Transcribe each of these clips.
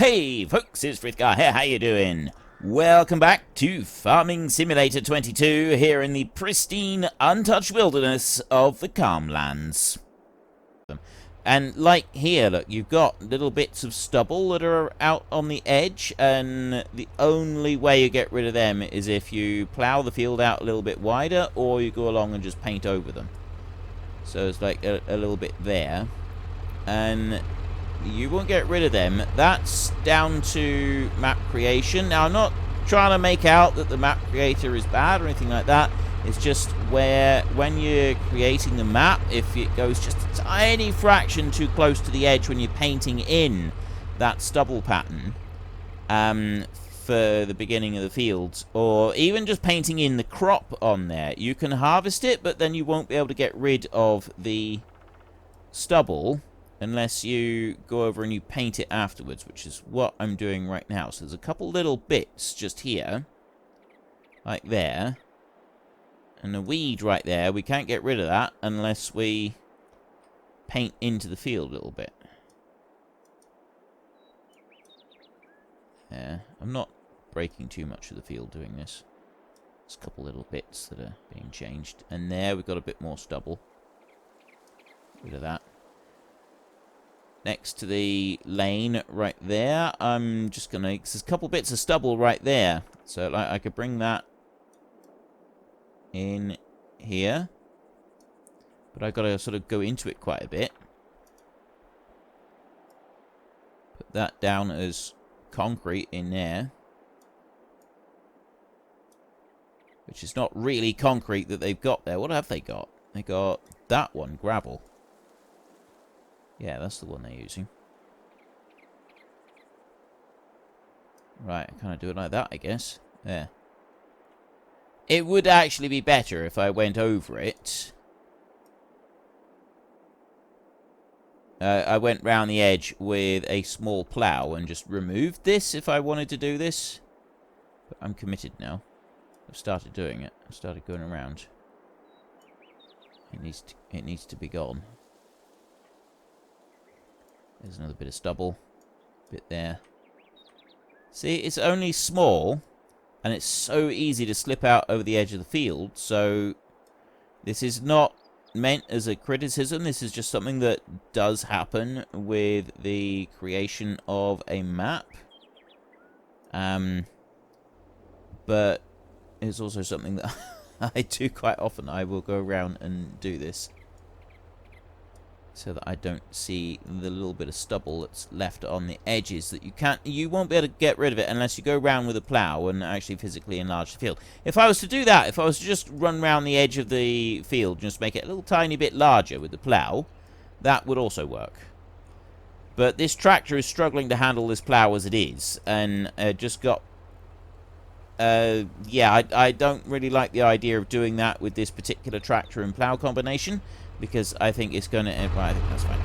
Hey folks, it's Frithgar here, how you doing? Welcome back to Farming Simulator 22 here in the pristine, untouched wilderness of the Calmlands. And like here, look, you've got little bits of stubble that are out on the edge, and the only way you get rid of them is if you plough the field out a little bit wider, or you go along and just paint over them. So it's like a little bit there. And you won't get rid of them. That's down to map creation. Now, I'm not trying to make out that the map creator is bad or anything like that. It's just where, when you're creating the map, if it goes just a tiny fraction too close to the edge when you're painting in that stubble pattern for the beginning of the fields, or even just painting in the crop on there, you can harvest it, but then you won't be able to get rid of the stubble unless you go over and you paint it afterwards, which is what I'm doing right now. So there's a couple little bits just here, like there, and a weed right there. We can't get rid of that unless we paint into the field a little bit. Yeah, I'm not breaking too much of the field doing this. There's a couple little bits that are being changed. And there we've got a bit more stubble. Rid of that. Next to the lane right there, I'm just going to... There's a couple bits of stubble right there. So like, I could bring that in here. But I've got to sort of go into it quite a bit. Put that down as concrete in there. Which is not really concrete that they've got there. What have they got? They got that one, gravel. Yeah, that's the one they're using. Right, I kind of do it like that, I guess. There. It would actually be better if I went over it. I went round the edge with a small plough and just removed this if I wanted to do this. But I'm committed now. I've started doing it. I've started going around. It needs to be gone. There's another bit of stubble. Bit there. See, it's only small, and it's so easy to slip out over the edge of the field, so this is not meant as a criticism. This is just something that does happen with the creation of a map. But it's also something that I do quite often. I will go around and do this, so that I don't see the little bit of stubble that's left on the edges that you won't be able to get rid of it unless you go around with a plough and actually physically enlarge the field. If I was to do that, if I was to just run around the edge of the field, just make it a little tiny bit larger with the plough, that would also work. But this tractor is struggling to handle this plough as it is, and just got... yeah, I don't really like the idea of doing that with this particular tractor and plough combination, because I think it's going to... Well, I think that's fine.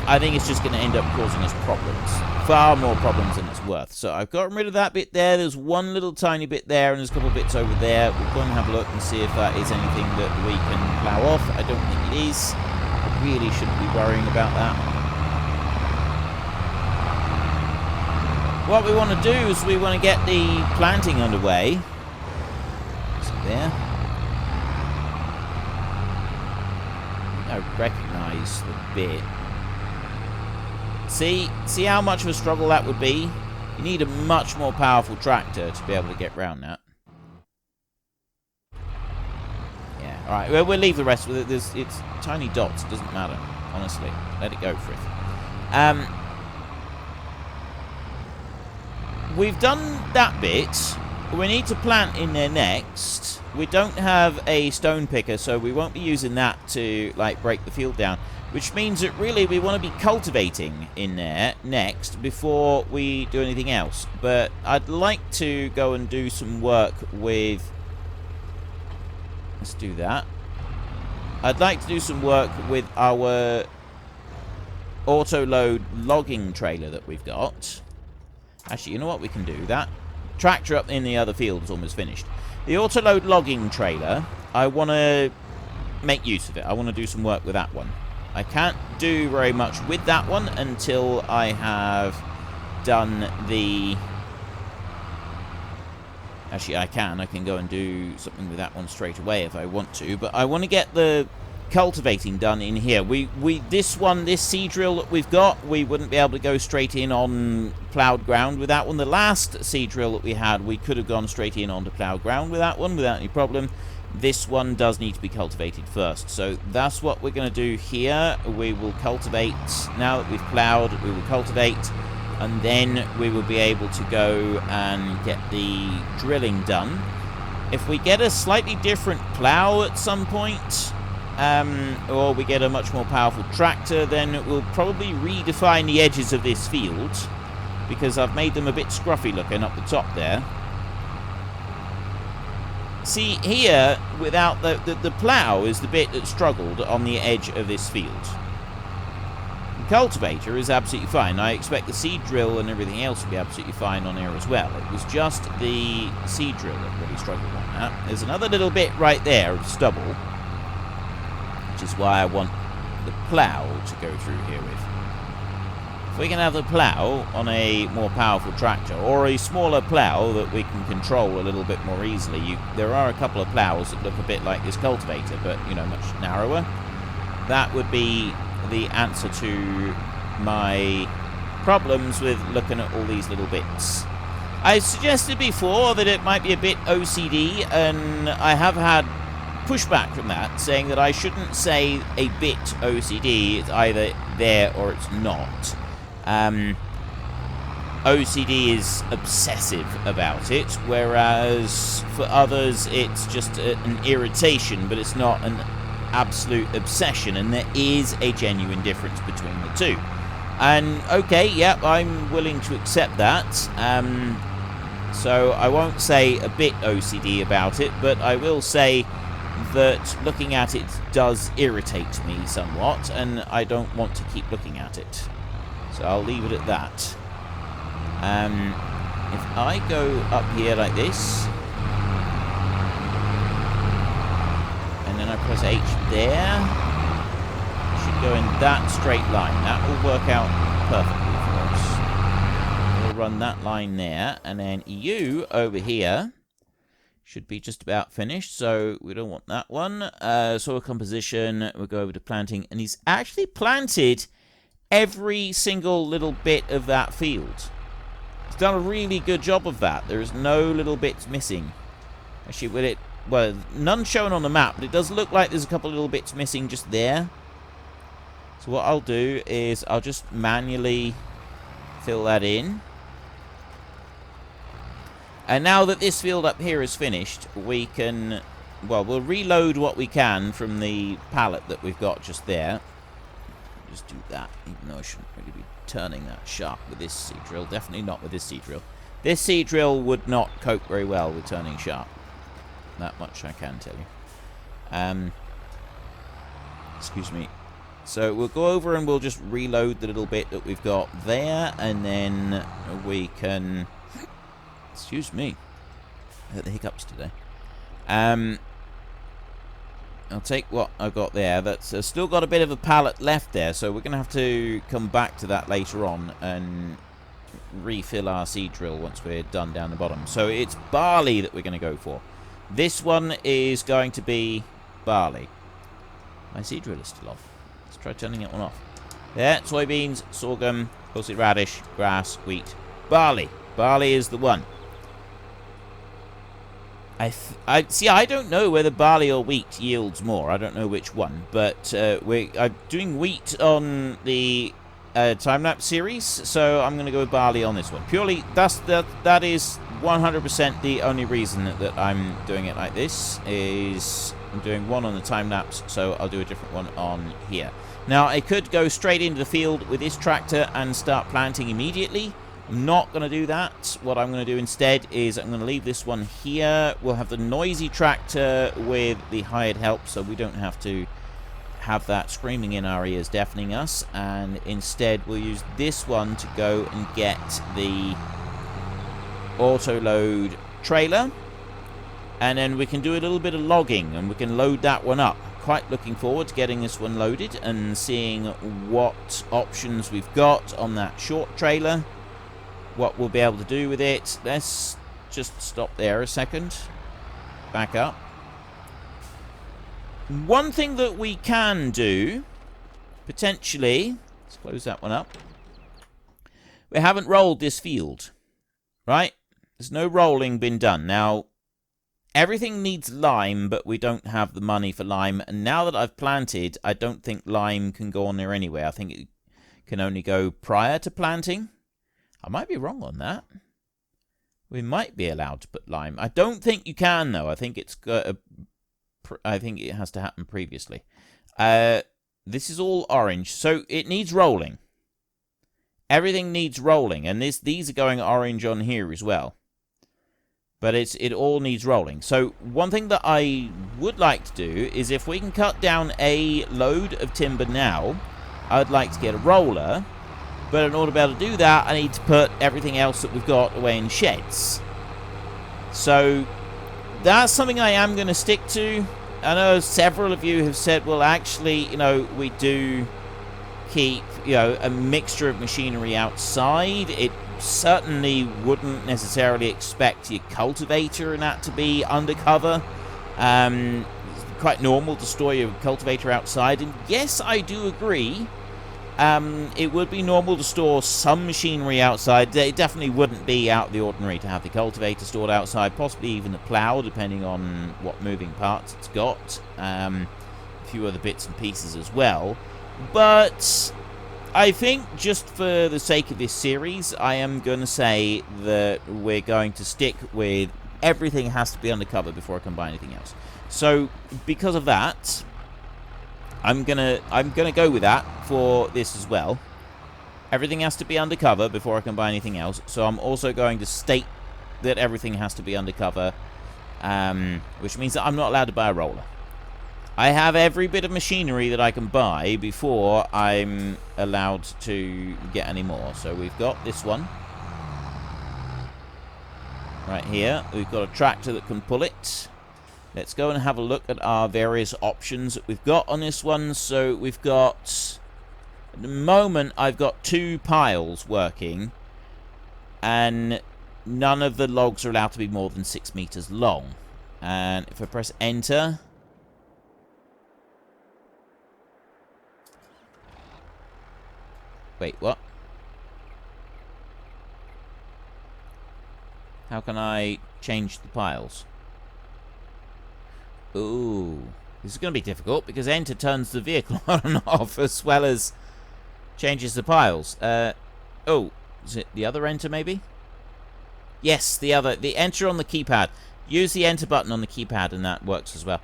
I think it's just going to end up causing us problems. Far more problems than it's worth. So I've gotten rid of that bit there. There's one little tiny bit there, and there's a couple of bits over there. We'll go and have a look and see if that is anything that we can plough off. I don't think it is. I really shouldn't be worrying about that. What we want to do is we want to get the planting underway. So there. I recognise the bit. See how much of a struggle that would be? You need a much more powerful tractor to be able to get round that. Yeah, alright, well, we'll leave the rest with it. It's tiny dots, it doesn't matter, honestly. Let it go, Frith. We've done that bit. We need to plant in there next. We don't have a stone picker, so we won't be using that to, like, break the field down. Which means that really we want to be cultivating in there next before we do anything else. But I'd like to go and do some work with... Let's do that. I'd like to do some work with our auto-load logging trailer that we've got. Actually, you know what we can do? That tractor up in the other field is almost finished. The auto-load logging trailer, I want to make use of it. I want to do some work with that one. I can't do very much with that one until I have done the... Actually, I can go and do something with that one straight away if I want to, but I want to get the cultivating done in here. This seed drill that we've got, we wouldn't be able to go straight in on ploughed ground with that one. The last seed drill that we had, we could have gone straight in onto ploughed ground with that one without any problem. This one does need to be cultivated first, so that's what we're going to do here. We will cultivate, now that we've ploughed, we will cultivate, and then we will be able to go and get the drilling done. If we get a slightly different plough at some point, or we get a much more powerful tractor, then we'll probably redefine the edges of this field, because I've made them a bit scruffy looking up the top there. See, here, without the plough is the bit that struggled on the edge of this field. The cultivator is absolutely fine. I expect the seed drill and everything else to be absolutely fine on here as well. It was just the seed drill that really struggled on that. There's another little bit right there of stubble, which is why I want the plough to go through here with. If we can have the plough on a more powerful tractor, or a smaller plough that we can control a little bit more easily. There are a couple of ploughs that look a bit like this cultivator, but, you know, much narrower. That would be the answer to my problems with looking at all these little bits. I suggested before that it might be a bit OCD, and I have had pushback from that, saying that I shouldn't say a bit OCD. It's either there or it's not. OCD is obsessive about it, whereas for others it's just an irritation, but it's not an absolute obsession, and there is a genuine difference between the two. And okay, yep, I'm willing to accept that. So I won't say a bit OCD about it, but I will say that looking at it does irritate me somewhat, and I don't want to keep looking at it. So I'll leave it at that. If I go up here like this, and then I press H there, I should go in that straight line. That will work out perfectly for us. We'll run that line there, and then you over here should be just about finished, so we don't want that one. Soil composition, we'll go over to planting, and he's actually planted every single little bit of that field. He's done a really good job of that. There is no little bits missing. Actually, none shown on the map, but it does look like there's a couple of little bits missing just there. So what I'll do is I'll just manually fill that in. And now that this field up here is finished, we can, well, we'll reload what we can from the pallet that we've got just there. Just do that, even though I shouldn't really be turning that sharp with this seed drill. Definitely not with this seed drill. This seed drill would not cope very well with turning sharp. That much I can tell you. Excuse me. So we'll go over and we'll just reload the little bit that we've got there, and then we can... Excuse me. I had the hiccups today. I'll take what I've got there. That's still got a bit of a pallet left there, so we're going to have to come back to that later on and refill our seed drill once we're done down the bottom. So it's barley that we're going to go for. This one is going to be barley. My seed drill is still off. Let's try turning that one off. There, soybeans, sorghum, pulse radish, grass, wheat, barley. Barley is the one. I don't know whether barley or wheat yields more. I don't know which one, but I'm doing wheat on the time-lapse series, so I'm going to go with barley on this one. Purely, that is 100% the only reason that I'm doing it like this, is I'm doing one on the time-lapse, so I'll do a different one on here. Now, I could go straight into the field with this tractor and start planting immediately. I'm not going to do that. What I'm going to do instead is I'm going to leave this one here. We'll have the noisy tractor with the hired help, so we don't have to have that screaming in our ears, deafening us. And instead, we'll use this one to go and get the auto-load trailer. And then we can do a little bit of logging, and we can load that one up. Quite looking forward to getting this one loaded and seeing what options we've got on that short trailer. what we'll be able to do with it. Let's just stop there a second. Back up. One thing that we can do, potentially, let's close that one up. We haven't rolled this field, right? There's no rolling been done. Now, everything needs lime, but we don't have the money for lime. And now that I've planted, I don't think lime can go on there anyway. I think it can only go prior to planting. I might be wrong on that. We might be allowed to put lime. I don't think you can, though. I think it's I think it has to happen previously. This is all orange, so it needs rolling. Everything needs rolling, and these are going orange on here as well. But it all needs rolling. So one thing that I would like to do is if we can cut down a load of timber now, I'd like to get a roller. But in order to be able to do that, I need to put everything else that we've got away in sheds. So that's something I am going to stick to. I know several of you have said, well, actually, you know, we do keep, you know, a mixture of machinery outside. It certainly wouldn't necessarily expect your cultivator and that to be undercover. It's quite normal to store your cultivator outside. And yes, I do agree. It would be normal to store some machinery outside. It definitely wouldn't be out of the ordinary to have the cultivator stored outside, possibly even the plough, depending on what moving parts it's got. A few other bits and pieces as well. But I think just for the sake of this series, I am going to say that we're going to stick with everything has to be undercover before I can buy anything else. So because of that, I'm gonna go with that for this as well. Everything has to be undercover before I can buy anything else. So I'm also going to state that everything has to be undercover, which means that I'm not allowed to buy a roller. I have every bit of machinery that I can buy before I'm allowed to get any more. So we've got this one right here. We've got a tractor that can pull it. Let's go and have a look at our various options that we've got on this one. So we've got, at the moment, I've got 2 piles working, and none of the logs are allowed to be more than 6 meters long. And if I press enter, wait, what? How can I change the piles? Ooh, this is going to be difficult because enter turns the vehicle on and off as well as changes the piles. Oh, is it the other enter maybe? Yes, the enter on the keypad. Use the enter button on the keypad and that works as well.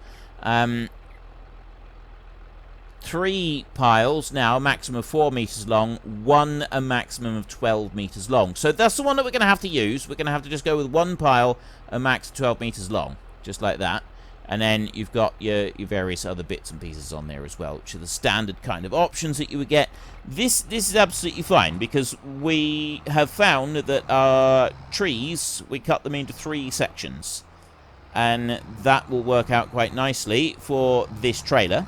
3 piles now, maximum of 4 meters long, 1 a maximum of 12 meters long. So that's the one that we're going to have to use. We're going to have to just go with 1 pile, a max of 12 meters long, just like that. And then you've got your various other bits and pieces on there as well, which are the standard kind of options that you would get. This is absolutely fine, because we have found that our trees, we cut them into 3 sections. And that will work out quite nicely for this trailer.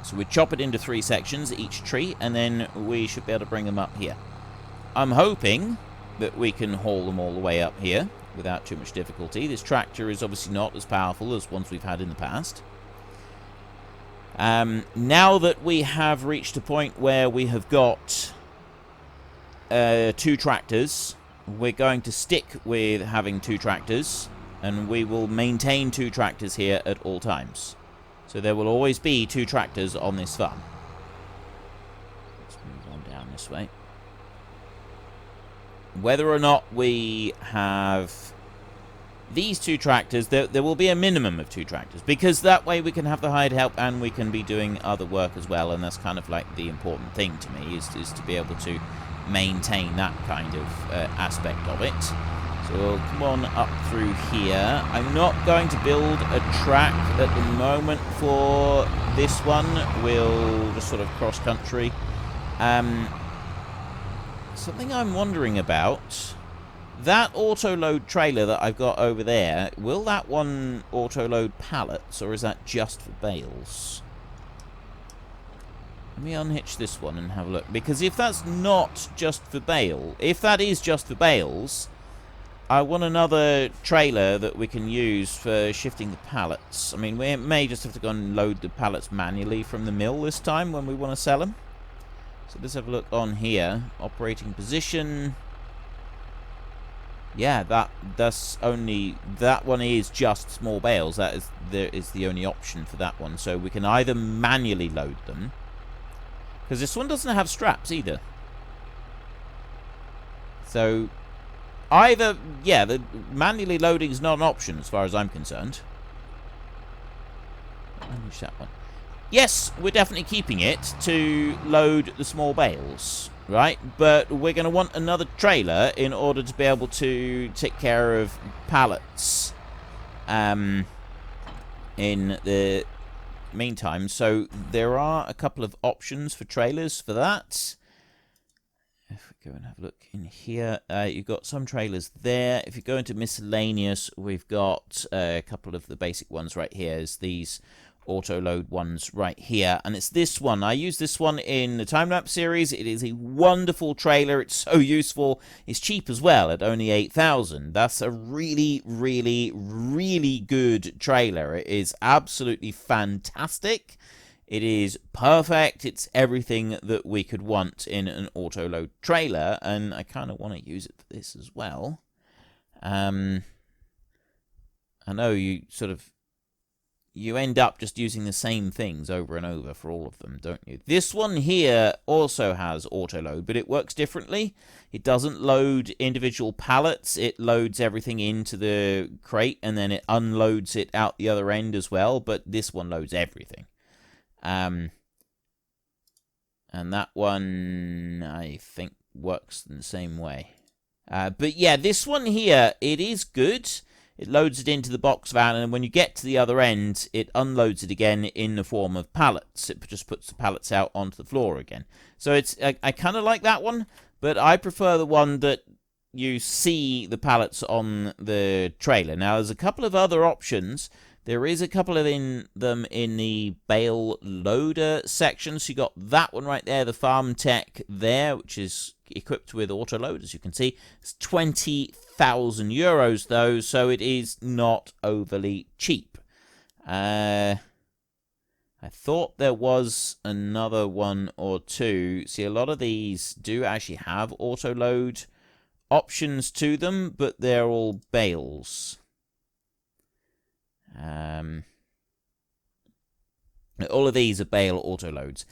So we chop it into 3 sections, each tree, and then we should be able to bring them up here. I'm hoping that we can haul them all the way up here without too much difficulty. This tractor is obviously not as powerful as ones we've had in the past. Now that we have reached a point where we have got 2 tractors, we're going to stick with having 2 tractors, and we will maintain 2 tractors here at all times. So there will always be 2 tractors on this farm. Let's move on down this way. Whether or not we have these 2 tractors, there will be a minimum of 2 tractors, because that way we can have the hired help and we can be doing other work as well, and that's kind of like the important thing to me, is to be able to maintain that kind of aspect of it. So we'll come on up through here. I'm not going to build a track at the moment for this one. We'll just sort of cross-country. Something I'm wondering about, that auto-load trailer that I've got over there, will that one auto-load pallets, or is that just for bales? Let me unhitch this one and have a look. Because if that's not just for bale, if that is just for bales, I want another trailer that we can use for shifting the pallets. I mean, we may just have to go and load the pallets manually from the mill this time when we want to sell them. So let's have a look on here. Operating position. Yeah, that's only... That one is just small bales. There is the only option for that one. So we can either manually load them. Because this one doesn't have straps either. So... Either, yeah, the manually loading is not an option as far as I'm concerned. Unleash that one. Yes, we're definitely keeping it to load the small bales, right? But we're going to want another trailer in order to be able to take care of pallets in the meantime. So there are a couple of options for trailers for that. If we go and have a look in here, you've got some trailers there. If you go into miscellaneous, we've got a couple of the basic ones right here. Is these auto-load ones right here. And it's this one. I use this one in the time-lapse series. It is a wonderful trailer. It's so useful. It's cheap as well at only 8,000. That's a really, really, really good trailer. It is absolutely fantastic. It is perfect. It's everything that we could want in an auto-load trailer, and I kind of want to use it for this as well. I know you you end up just using the same things over and over for all of them, don't you? This one here also has auto-load, but it works differently. It doesn't load individual pallets. It loads everything into the crate, and then it unloads it out the other end as well, but this one loads everything. And that one, I think, works in the same way. But yeah, this one here, it is good. It loads it into the box van, and when you get to the other end, it unloads it again in the form of pallets. It just puts the pallets out onto the floor again. So it's I kind of like that one, but I prefer the one that you see the pallets on the trailer. Now, there's a couple of other options. There is a couple of them in the bale loader section. So you got that one right there, the Farm Tech there, which is equipped with auto load, as you can see. It's 20,000 euros though, so it is not overly cheap. I thought there was another one or two. See, a lot of these do actually have auto load options to them, but they're all bales. All of these are bale auto loads.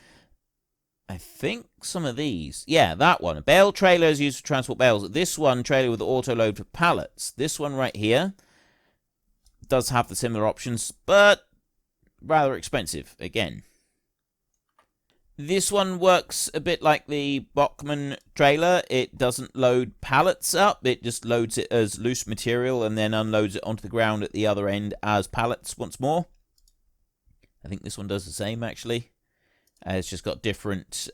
I think some of these, yeah, that one, a bale trailer is used for transport bales. This one, trailer with auto load for pallets. This one right here does have the similar options, but rather expensive again. This one works a bit like the Bachmann trailer. It doesn't load pallets up. It just loads it as loose material and then unloads it onto the ground at the other end as pallets once more. I think this one does the same, actually. It's just got different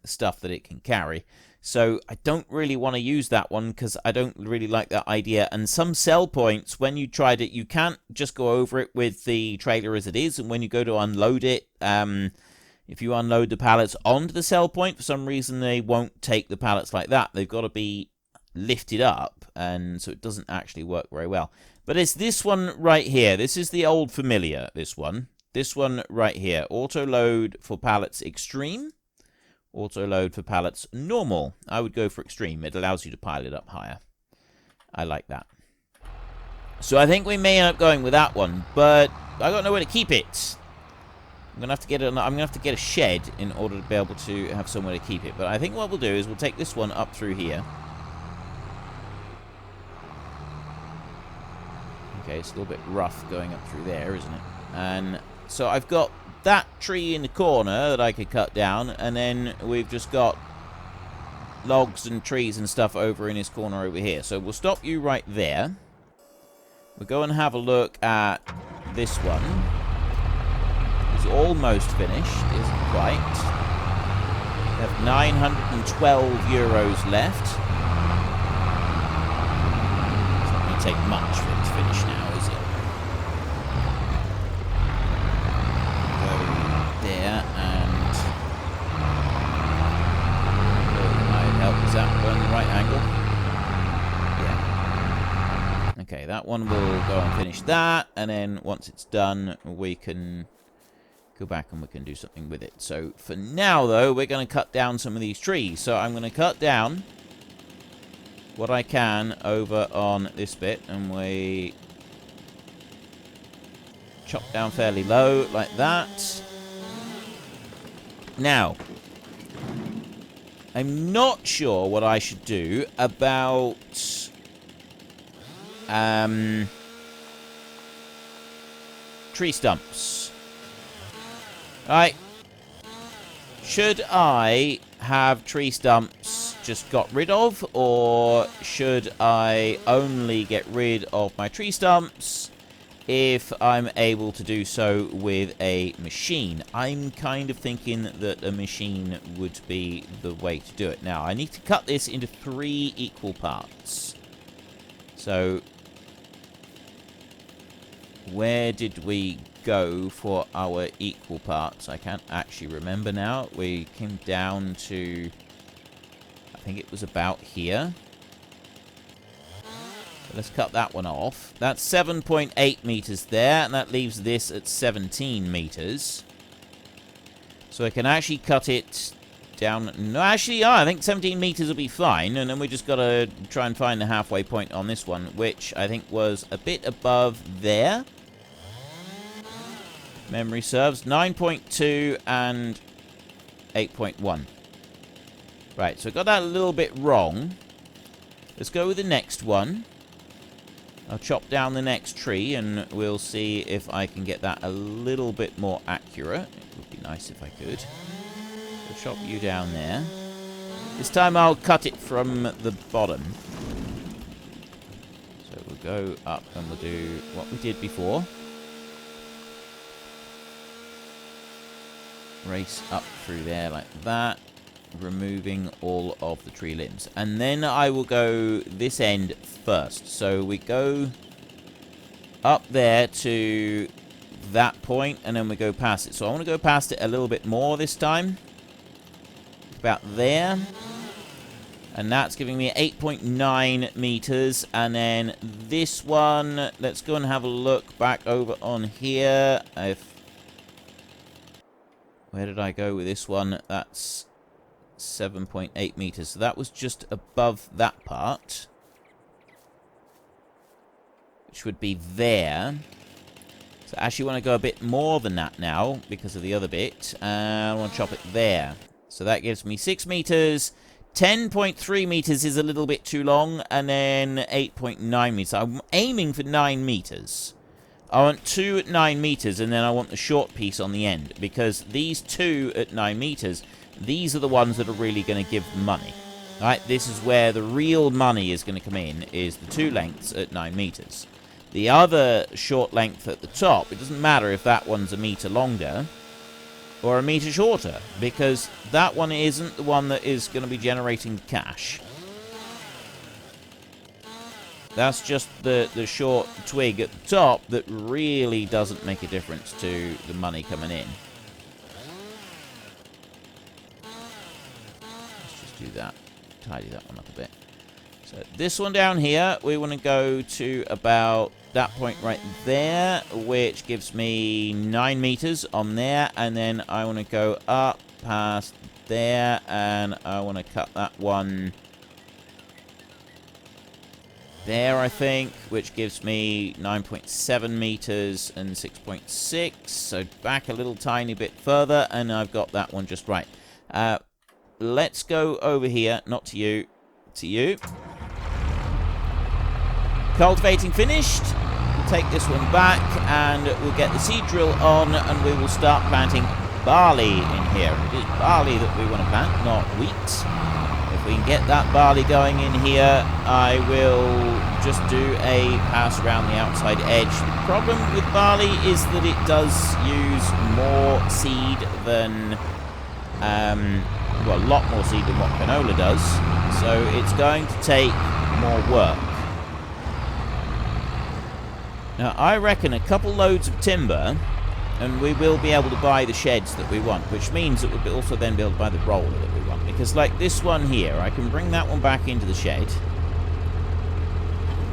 stuff that it can carry. So I don't really want to use that one because I don't really like that idea. And some sell points, when you tried it, you can't just go over it with the trailer as it is. And when you go to unload it, if you unload the pallets onto the sell point, for some reason they won't take the pallets like that. They've got to be lifted up, and so it doesn't actually work very well. But it's this one right here. This is the old familiar, this one. This one right here. Auto load for pallets extreme. Auto load for pallets normal. I would go for extreme. It allows you to pile it up higher. I like that. So I think we may end up going with that one, but I got nowhere to keep it. I'm gonna have to get a shed in order to be able to have somewhere to keep it. But I think what we'll do is we'll take this one up through here. Okay, it's a little bit rough going up through there, isn't it? And so I've got that tree in the corner that I could cut down, and then we've just got logs and trees and stuff over in this corner over here. So we'll stop you right there. We'll go and have a look at this one. It's almost finished, isn't quite. We have 912 euros left. It's not going to take much for it to finish now, is it? Go there and Okay, that one will go and finish that, and then once it's done, we can go back and we can do something with it. So for now, though, we're going to cut down some of these trees. So I'm going to cut down what I can over on this bit, and we chop down fairly low like that. Now, I'm not sure what I should do about tree stumps. Right. Should I have tree stumps just got rid of, or should I only get rid of my tree stumps if I'm able to do so with a machine? I'm kind of thinking that a machine would be the way to do it. Now, I need to cut this into 3 equal parts. So, where did we go for our equal parts? I can't actually remember now. We came down to, I think it was about here. Let's cut that one off. That's 7.8 meters there, and that leaves this at 17 meters. So I can actually cut it down. No, actually, I think 17 meters will be fine, and then we just got to try and find the halfway point on this one, which I think was a bit above there. Memory serves. 9.2 and 8.1. Right, so I got that a little bit wrong. Let's go with the next one. I'll chop down the next tree, and we'll see if I can get that a little bit more accurate. It would be nice if I could. We'll chop you down there. This time I'll cut it from the bottom. So we'll go up and we'll do what we did before. Race up through there like that, removing all of the tree limbs. And then I will go this end first. So we go up there to that point, and then we go past it. So I want to go past it a little bit more this time. About there. And that's giving me 8.9 meters. And then this one, let's go and have a look back over on here. Where did I go with this one? That's 7.8 meters. So that was just above that part, which would be there. So I actually want to go a bit more than that now because of the other bit. And I want to chop it there. So that gives me 6 meters. 10.3 meters is a little bit too long. And then 8.9 meters. I'm aiming for 9 meters. I want 2 at 9 meters, and then I want the short piece on the end, because these 2 at 9 meters, these are the ones that are really going to give money. Right? This is where the real money is going to come in, is the 2 lengths at 9 meters. The other short length at the top, it doesn't matter if that one's a meter longer or a meter shorter, because that one isn't the one that is going to be generating cash. That's just the short twig at the top that really doesn't make a difference to the money coming in. Let's just do that. Tidy that one up a bit. So this one down here, we want to go to about that point right there, which gives me 9 meters on there. And then I want to go up past there, and I want to cut that one there, I think, which gives me 9.7 meters and 6.6. So back a little tiny bit further, and I've got that one just right. Let's go over here, not to you, to you. Cultivating finished. We'll take this one back, and we'll get the seed drill on, and we will start planting barley in here. It is barley that we want to plant, not wheat. If we can get that barley going in here, I will just do a pass around the outside edge. The problem with barley is that it does use more seed than, well, a lot more seed than what canola does. So it's going to take more work. Now, I reckon a couple loads of timber, and we will be able to buy the sheds that we want, which means that we'll also then be able to buy the roller that we want. Because like this one here, I can bring that one back into the shed.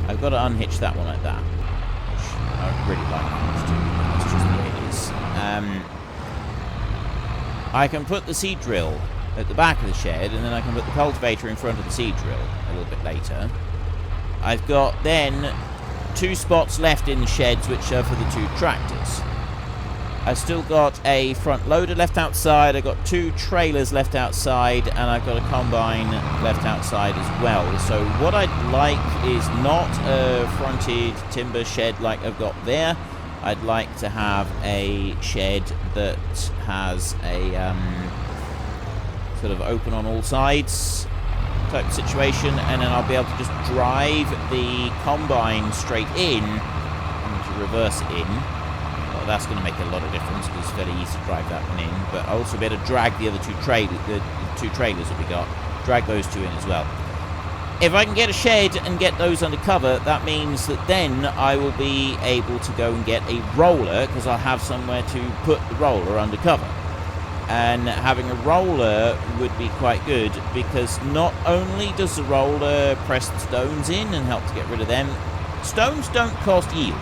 I've got to unhitch that one like that, which I really like to do. That's just the way it is. I can put the seed drill at the back of the shed, and then I can put the cultivator in front of the seed drill a little bit later. I've got then 2 spots left in the sheds, which are for the 2 tractors. I've still got a front loader left outside, I've got 2 trailers left outside, and I've got a combine left outside as well. So what I'd like is not a fronted timber shed like I've got there. I'd like to have a shed that has a sort of open on all sides type situation, and then I'll be able to just drive the combine straight in and to reverse it in. Well, that's going to make a lot of difference because it's fairly easy to drive that one in, but I'll also be able to drag the other 2 trailers that we got, drag those 2 in as well. If I can get a shed and get those under cover, that means that then I will be able to go and get a roller, because I'll have somewhere to put the roller under cover. And having a roller would be quite good, because not only does the roller press the stones in and help to get rid of them, stones don't cost yield.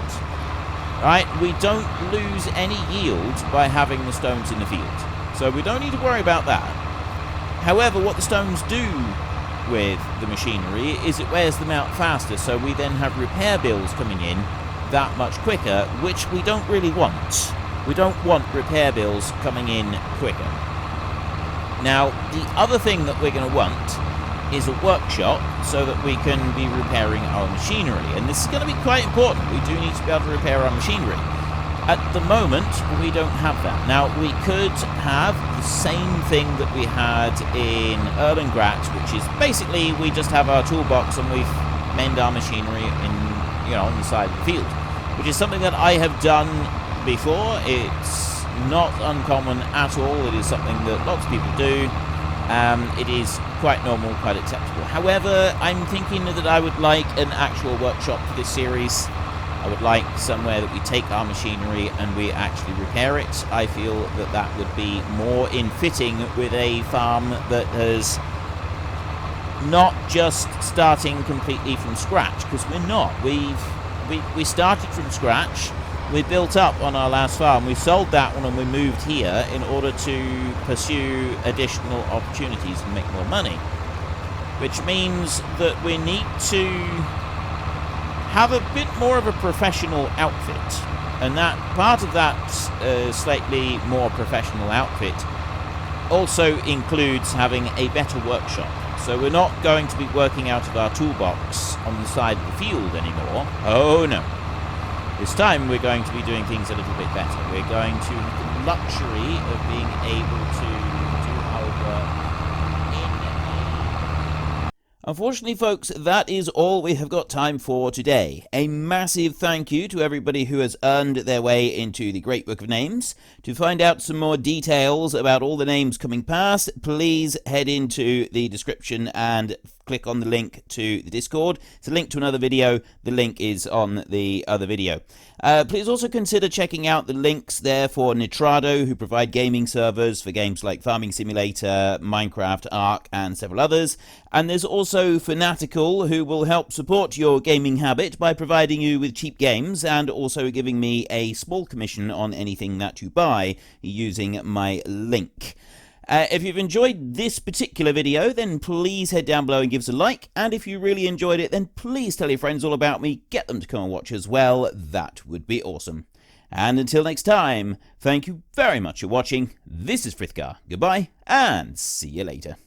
Right? We don't lose any yield by having the stones in the field. So we don't need to worry about that. However, what the stones do with the machinery is it wears them out faster, so we then have repair bills coming in that much quicker, which we don't really want. We don't want repair bills coming in quicker. Now, the other thing that we're going to want is a workshop so that we can be repairing our machinery, and this is going to be quite important. We do need to be able to repair our machinery. At the moment, we don't have that. Now, we could have the same thing that we had in Erlengrat, which is basically we just have our toolbox and we mend our machinery on the side of the field, which is something that I have done before. It's not uncommon at all. It is something that lots of people do. It is quite normal, quite acceptable. However, I'm thinking that I would like an actual workshop for this series. I would like somewhere that we take our machinery and we actually repair it. I feel that that would be more in fitting with a farm that has not just starting completely from scratch, because we're not. We started from scratch. We built up on our last farm. We sold that one and we moved here in order to pursue additional opportunities and make more money, which means that we need to have a bit more of a professional outfit, and that part of that slightly more professional outfit also includes having a better workshop. So we're not going to be working out of our toolbox on the side of the field anymore. Oh no. This time we're going to be doing things a little bit better. We're going to have the luxury of being able to do our work. Unfortunately, folks, that is all we have got time for today. A massive thank you to everybody who has earned their way into the Great Book of Names. To find out some more details about all the names coming past, please head into the description and click on the link to the Discord. It's a link to another video. The link is on the other video. Please also consider checking out the links there for Nitrado, who provide gaming servers for games like Farming Simulator, Minecraft, Ark, and several others. And there's also Fanatical, who will help support your gaming habit by providing you with cheap games and also giving me a small commission on anything that you buy using my link. If you've enjoyed this particular video, then please head down below and give us a like. And if you really enjoyed it, then please tell your friends all about me. Get them to come and watch as well. That would be awesome. And until next time, thank you very much for watching. This is Frithgar. Goodbye, and see you later.